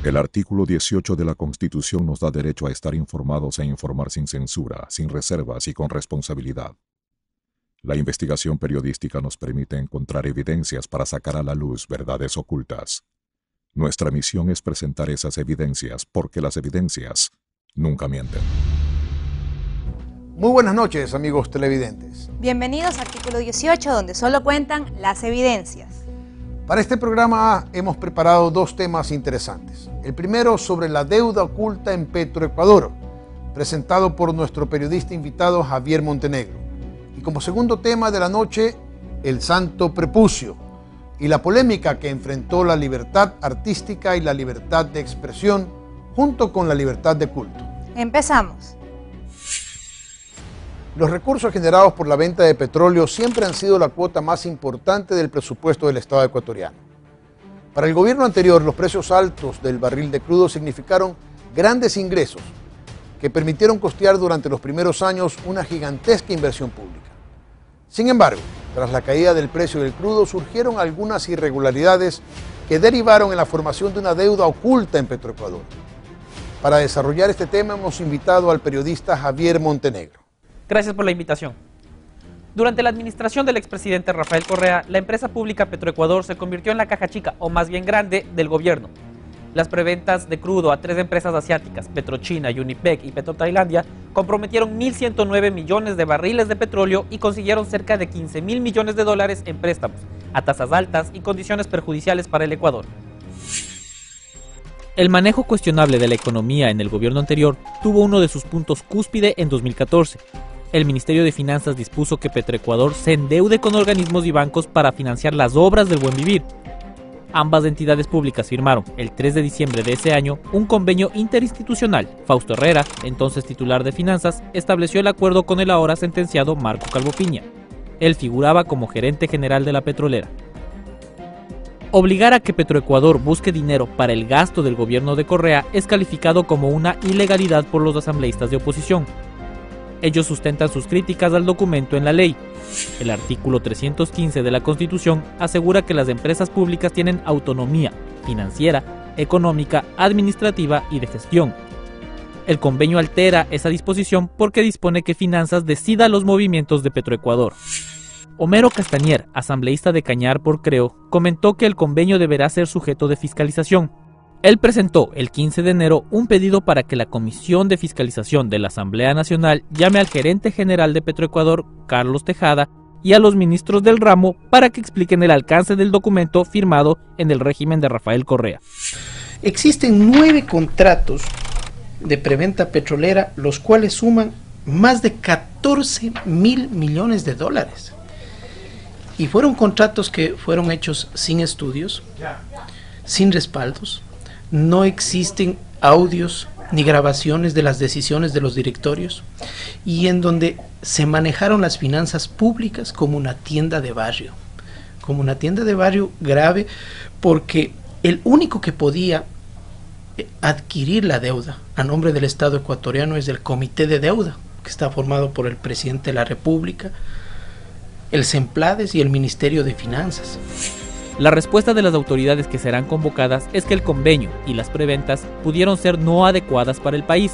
El artículo 18 de la Constitución nos da derecho a estar informados e informar sin censura, sin reservas y con responsabilidad. La investigación periodística nos permite encontrar evidencias para sacar a la luz verdades ocultas. Nuestra misión es presentar esas evidencias porque las evidencias nunca mienten. Muy buenas noches, amigos televidentes. Bienvenidos a Artículo 18, donde solo cuentan las evidencias. Para este programa hemos preparado dos temas interesantes. El primero sobre la deuda oculta en Petroecuador, presentado por nuestro periodista invitado Javier Montenegro. Y como segundo tema de la noche, el Santo Prepucio y la polémica que enfrentó la libertad artística y la libertad de expresión junto con la libertad de culto. Empezamos. Los recursos generados por la venta de petróleo siempre han sido la cuota más importante del presupuesto del Estado ecuatoriano. Para el gobierno anterior, los precios altos del barril de crudo significaron grandes ingresos que permitieron costear durante los primeros años una gigantesca inversión pública. Sin embargo, tras la caída del precio del crudo surgieron algunas irregularidades que derivaron en la formación de una deuda oculta en Petroecuador. Para desarrollar este tema hemos invitado al periodista Javier Montenegro. Gracias por la invitación. Durante la administración del expresidente Rafael Correa, la empresa pública Petroecuador se convirtió en la caja chica, o más bien grande, del gobierno. Las preventas de crudo a tres empresas asiáticas, Petrochina, Unipec y Petrotailandia, comprometieron 1.109 millones de barriles de petróleo y consiguieron cerca de 15.000 millones de dólares en préstamos, a tasas altas y condiciones perjudiciales para el Ecuador. El manejo cuestionable de la economía en el gobierno anterior tuvo uno de sus puntos cúspide en 2014. El Ministerio de Finanzas dispuso que Petroecuador se endeude con organismos y bancos para financiar las obras del buen vivir. Ambas entidades públicas firmaron, el 3 de diciembre de ese año, un convenio interinstitucional. Fausto Herrera, entonces titular de Finanzas, estableció el acuerdo con el ahora sentenciado Marco Calvo Piña. Él figuraba como gerente general de la petrolera. Obligar a que Petroecuador busque dinero para el gasto del gobierno de Correa es calificado como una ilegalidad por los asambleístas de oposición. Ellos sustentan sus críticas al documento en la ley. El artículo 315 de la Constitución asegura que las empresas públicas tienen autonomía financiera, económica, administrativa y de gestión. El convenio altera esa disposición porque dispone que Finanzas decida los movimientos de Petroecuador. Homero Castañer, asambleísta de Cañar por Creo, comentó que el convenio deberá ser sujeto de fiscalización. Él presentó el 15 de enero un pedido para que la Comisión de Fiscalización de la Asamblea Nacional llame al gerente general de Petroecuador, Carlos Tejada, y a los ministros del ramo para que expliquen el alcance del documento firmado en el régimen de Rafael Correa. Existen 9 contratos de preventa petrolera, los cuales suman más de 14.000 millones de dólares. Y fueron contratos que fueron hechos sin estudios, sin respaldos. No existen audios ni grabaciones de las decisiones de los directorios y en donde se manejaron las finanzas públicas como una tienda de barrio. Como una tienda de barrio grave porque el único que podía adquirir la deuda a nombre del Estado ecuatoriano es el Comité de Deuda, que está formado por el Presidente de la República, el SEMPLADES y el Ministerio de Finanzas. La respuesta de las autoridades que serán convocadas es que el convenio y las preventas pudieron ser no adecuadas para el país.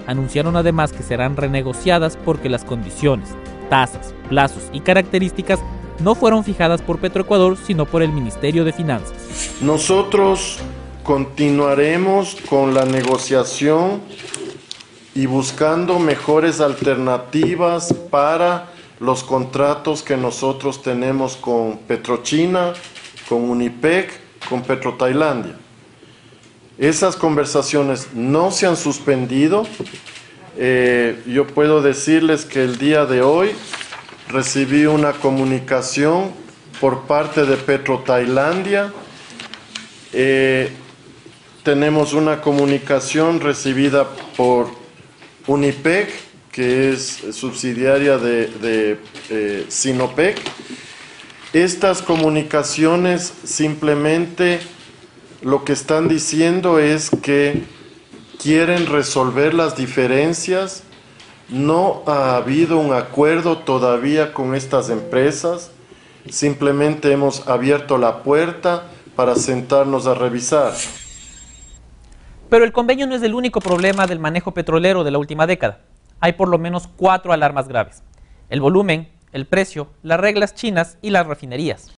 Anunciaron además que serán renegociadas porque las condiciones, tasas, plazos y características no fueron fijadas por Petroecuador, sino por el Ministerio de Finanzas. Nosotros continuaremos con la negociación y buscando mejores alternativas para los contratos que nosotros tenemos con Petrochina, con Unipec, con Petrotailandia. Esas conversaciones no se han suspendido. Yo puedo decirles que el día de hoy recibí una comunicación por parte de Petrotailandia. Tenemos una comunicación recibida por Unipec, que es subsidiaria de Sinopec. Estas comunicaciones simplemente lo que están diciendo es que quieren resolver las diferencias. No ha habido un acuerdo todavía con estas empresas, simplemente hemos abierto la puerta para sentarnos a revisar. Pero el convenio no es el único problema del manejo petrolero de la última década. Hay por lo menos 4 alarmas graves: el volumen, el precio, las reglas chinas y las refinerías.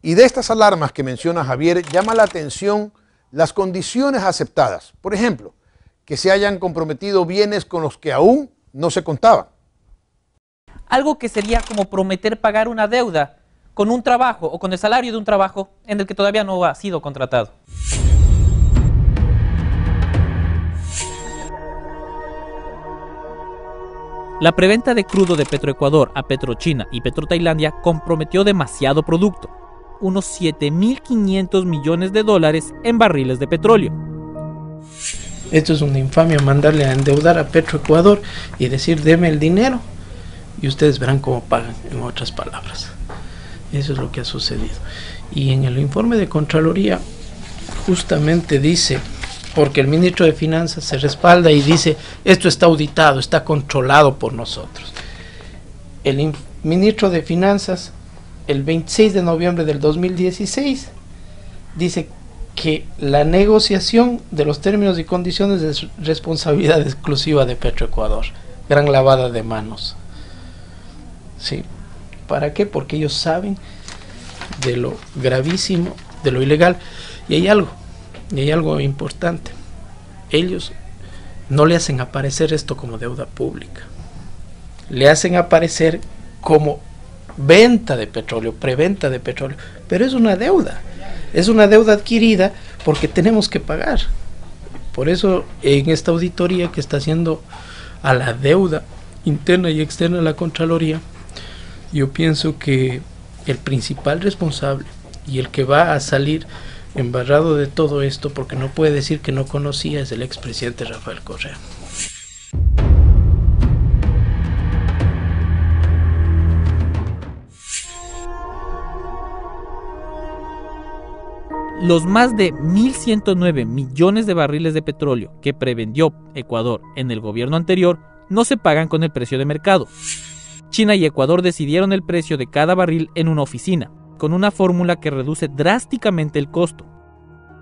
Y de estas alarmas que menciona Javier, llama la atención las condiciones aceptadas. Por ejemplo, que se hayan comprometido bienes con los que aún no se contaban. Algo que sería como prometer pagar una deuda con un trabajo o con el salario de un trabajo en el que todavía no ha sido contratado. La preventa de crudo de Petroecuador a Petrochina y Petrotailandia comprometió demasiado producto, unos 7.500 millones de dólares en barriles de petróleo. Esto es una infamia, mandarle a endeudar a Petroecuador y decir deme el dinero y ustedes verán cómo pagan, en otras palabras. Eso es lo que ha sucedido. Y en el informe de Contraloría justamente dice, porque el ministro de Finanzas se respalda y dice esto está auditado, está controlado por nosotros. El ministro de Finanzas el 26 de noviembre del 2016 dice que la negociación de los términos y condiciones es responsabilidad exclusiva de Petroecuador. Gran lavada de manos. Sí. ¿Para qué? Porque ellos saben de lo gravísimo, de lo ilegal. Y hay algo importante. Ellos no le hacen aparecer esto como deuda pública. Le hacen aparecer como venta de petróleo, preventa de petróleo. Pero es una deuda adquirida porque tenemos que pagar. Por eso en esta auditoría que está haciendo a la deuda interna y externa de la Contraloría, yo pienso que el principal responsable y el que va a salir embarrado de todo esto, porque no puede decir que no conocía, es el expresidente Rafael Correa. Los más de 1.109 millones de barriles de petróleo que prevendió Ecuador en el gobierno anterior no se pagan con el precio de mercado. China y Ecuador decidieron el precio de cada barril en una oficina, con una fórmula que reduce drásticamente el costo.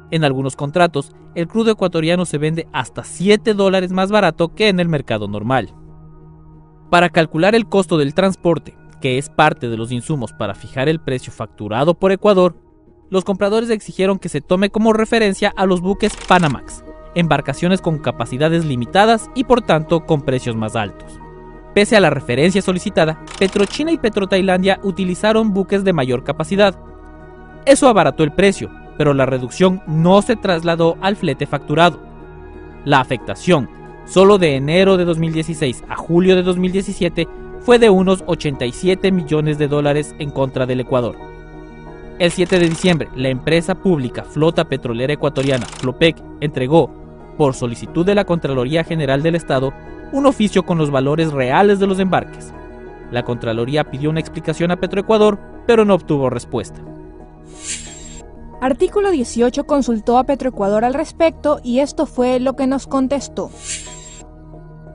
En algunos contratos, el crudo ecuatoriano se vende hasta $7 más barato que en el mercado normal. Para calcular el costo del transporte, que es parte de los insumos para fijar el precio facturado por Ecuador, los compradores exigieron que se tome como referencia a los buques Panamax, embarcaciones con capacidades limitadas y por tanto con precios más altos. Pese a la referencia solicitada, Petrochina y Petrotailandia utilizaron buques de mayor capacidad. Eso abarató el precio, pero la reducción no se trasladó al flete facturado. La afectación, solo de enero de 2016 a julio de 2017, fue de unos 87 millones de dólares en contra del Ecuador. El 7 de diciembre, la empresa pública Flota Petrolera Ecuatoriana, Flopec, entregó, por solicitud de la Contraloría General del Estado, un oficio con los valores reales de los embarques. La Contraloría pidió una explicación a Petroecuador, pero no obtuvo respuesta. Artículo 18 consultó a Petroecuador al respecto y esto fue lo que nos contestó.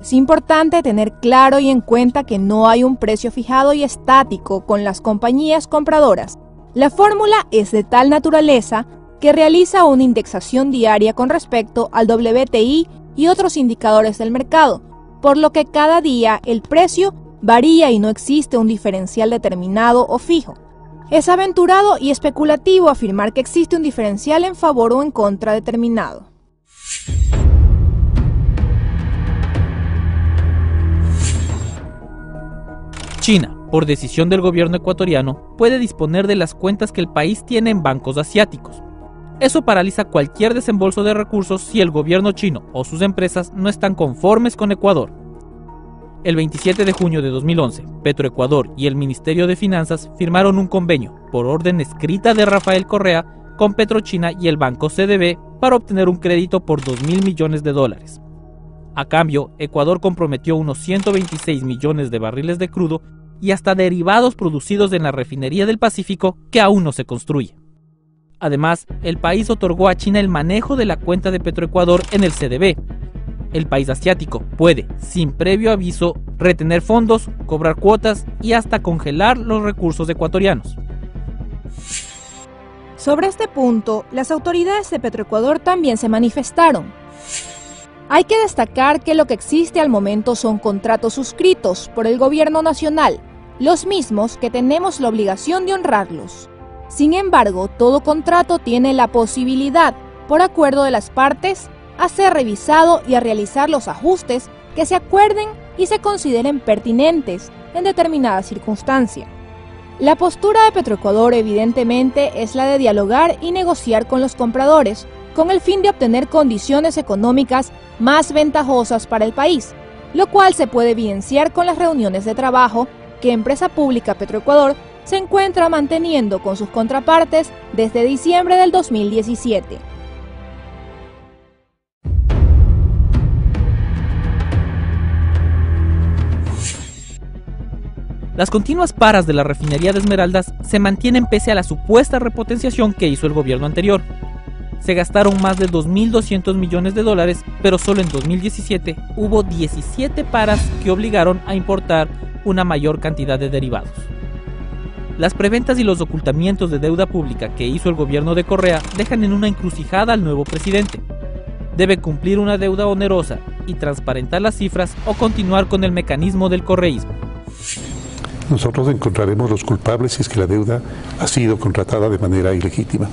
Es importante tener claro y en cuenta que no hay un precio fijado y estático con las compañías compradoras. La fórmula es de tal naturaleza que realiza una indexación diaria con respecto al WTI y otros indicadores del mercado, por lo que cada día el precio varía y no existe un diferencial determinado o fijo. Es aventurado y especulativo afirmar que existe un diferencial en favor o en contra determinado. China, por decisión del gobierno ecuatoriano, puede disponer de las cuentas que el país tiene en bancos asiáticos. Eso paraliza cualquier desembolso de recursos si el gobierno chino o sus empresas no están conformes con Ecuador. El 27 de junio de 2011, Petroecuador y el Ministerio de Finanzas firmaron un convenio, por orden escrita de Rafael Correa, con Petrochina y el banco CDB para obtener un crédito por $2.000 millones. A cambio, Ecuador comprometió unos 126 millones de barriles de crudo y hasta derivados producidos en la refinería del Pacífico que aún no se construye. Además, el país otorgó a China el manejo de la cuenta de Petroecuador en el CDB. El país asiático puede, sin previo aviso, retener fondos, cobrar cuotas y hasta congelar los recursos ecuatorianos. Sobre este punto, las autoridades de Petroecuador también se manifestaron. Hay que destacar que lo que existe al momento son contratos suscritos por el gobierno nacional, los mismos que tenemos la obligación de honrarlos. Sin embargo, todo contrato tiene la posibilidad, por acuerdo de las partes, a ser revisado y a realizar los ajustes que se acuerden y se consideren pertinentes en determinada circunstancia. La postura de Petroecuador evidentemente es la de dialogar y negociar con los compradores con el fin de obtener condiciones económicas más ventajosas para el país, lo cual se puede evidenciar con las reuniones de trabajo que Empresa Pública Petroecuador se encuentra manteniendo con sus contrapartes desde diciembre del 2017. Las continuas paras de la refinería de Esmeraldas se mantienen pese a la supuesta repotenciación que hizo el gobierno anterior. Se gastaron más de 2.200 millones de dólares, pero solo en 2017 hubo 17 paras que obligaron a importar una mayor cantidad de derivados. Las preventas y los ocultamientos de deuda pública que hizo el gobierno de Correa dejan en una encrucijada al nuevo presidente. Debe cumplir una deuda onerosa y transparentar las cifras o continuar con el mecanismo del correísmo. Nosotros encontraremos los culpables si es que la deuda ha sido contratada de manera ilegítima.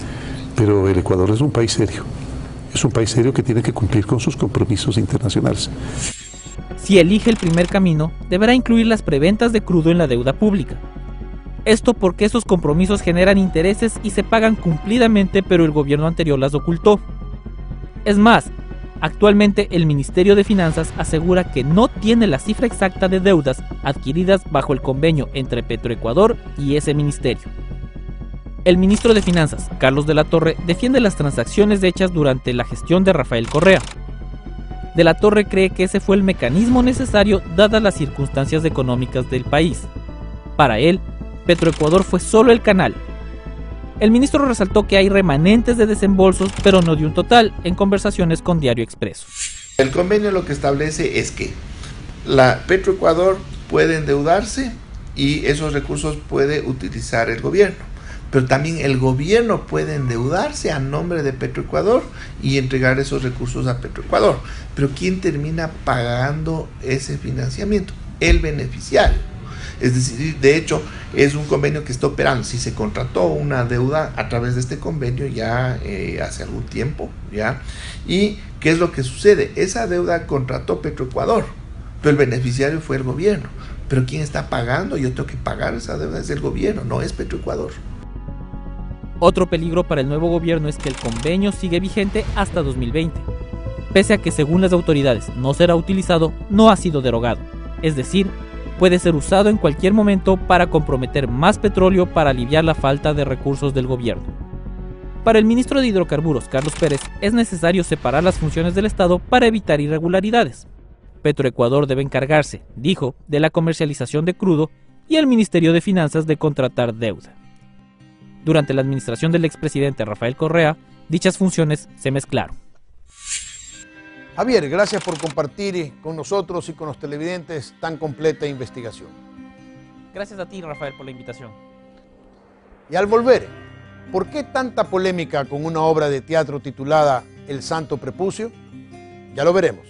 Pero el Ecuador es un país serio que tiene que cumplir con sus compromisos internacionales. Si elige el primer camino, deberá incluir las preventas de crudo en la deuda pública. Esto porque esos compromisos generan intereses y se pagan cumplidamente, pero el gobierno anterior las ocultó. Es más, actualmente el Ministerio de Finanzas asegura que no tiene la cifra exacta de deudas adquiridas bajo el convenio entre Petroecuador y ese ministerio. El ministro de Finanzas, Carlos de la Torre, defiende las transacciones hechas durante la gestión de Rafael Correa. De la Torre cree que ese fue el mecanismo necesario dadas las circunstancias económicas del país. Para él, Petroecuador fue solo el canal. El ministro resaltó que hay remanentes de desembolsos, pero no de un total, en conversaciones con Diario Expreso. El convenio lo que establece es que la Petroecuador puede endeudarse y esos recursos puede utilizar el gobierno. Pero también el gobierno puede endeudarse a nombre de Petroecuador y entregar esos recursos a Petroecuador. Pero ¿quién termina pagando ese financiamiento? El beneficiario. Es decir, de hecho, es un convenio que está operando. Si se contrató una deuda a través de este convenio ya hace algún tiempo, ¿ya? ¿Y qué es lo que sucede? Esa deuda contrató Petroecuador, pero el beneficiario fue el gobierno. Pero ¿quién está pagando? Yo tengo que pagar esa deuda, es el gobierno, no es Petroecuador. Otro peligro para el nuevo gobierno es que el convenio sigue vigente hasta 2020. Pese a que según las autoridades no será utilizado, no ha sido derogado. Es decir, puede ser usado en cualquier momento para comprometer más petróleo para aliviar la falta de recursos del gobierno. Para el ministro de Hidrocarburos, Carlos Pérez, es necesario separar las funciones del Estado para evitar irregularidades. Petroecuador debe encargarse, dijo, de la comercialización de crudo y el Ministerio de Finanzas de contratar deuda. Durante la administración del expresidente Rafael Correa, dichas funciones se mezclaron. Javier, gracias por compartir con nosotros y con los televidentes tan completa investigación. Gracias a ti, Rafael, por la invitación. Y al volver, ¿por qué tanta polémica con una obra de teatro titulada El Santo Prepucio? Ya lo veremos.